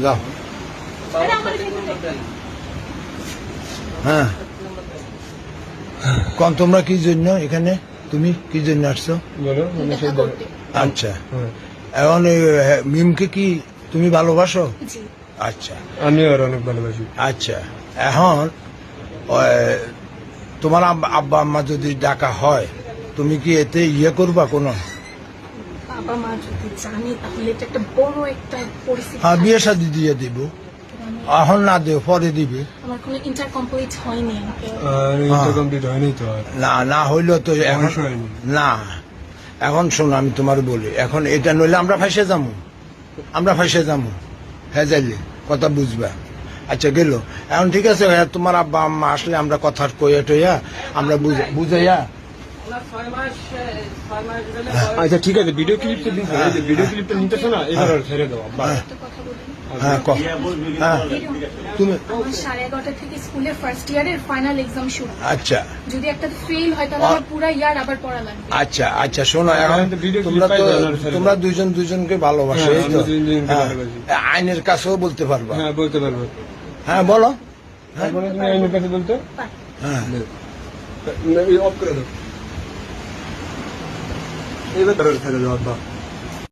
যাও। হ্যাঁ কোন তোমরা কি জন্য এখানে, তুমি কি জন্য আসছো? আচ্ছা এখন মিমকে কি তুমি ভালোবাসো? আচ্ছা আমি আর অনেক ভালোবাসি। আচ্ছা এখন তোমার আব্বা আম্মা যদি ডাকা হয় তুমি কি এতে ইয়ে করবা কোনো? বাবা মা যদি জানে তাহলে এটা একটা বড় একটা পরিস্থিতি। হ্যাঁ বিয়ে শাদী দিয়ে দিব, এখন না দেও পরে দিবে। আমার কোনো ইন্টার কমপ্লিট হয়নি। কমপ্লিট হয়নি তো, না না হইলো তো এখন হয়নি। না এখন শোনো আমি তোমার বলি, এখন এটা নইলে আমরা ফাঁসে যাবো, আমরা ফাঁসে যাবো। হ্যাঁ যাইলে কথা বুঝবা। আচ্ছা গেল এখন ঠিক আছে, তোমার আব্বা আম্মা আসলে আমরা কথা কইয়া টইয়া আমরা বুঝাইয়া। আচ্ছা ঠিক আছে, ভিডিও ক্লিপটা দিতে, ভিডিও ক্লিপটা নিতেছো না, এবার ছেড়ে দাও। হ্যাঁ হ্যাঁ তুমি 11:30 থেকে স্কুলের ফার্স্ট ইয়ারের ফাইনাল এক্সাম শুরু। আচ্ছা যদি একটা ফেল হয় তাহলে আমার পুরো ইয়ার আবার পড়া লাগবে। আচ্ছা আচ্ছা শোনো, এখন তোমরা দুজন দুজনকে ভালোবাসো, এই তো? আইনের কাছেও বলতে পারবা? হ্যাঁ বলতে পারবো। হ্যাঁ বলো। হ্যাঁ বলো, তুমি আইনের কাছে বলতে। হ্যাঁ অফ করে দাও, এবার ছেড়ে দাও।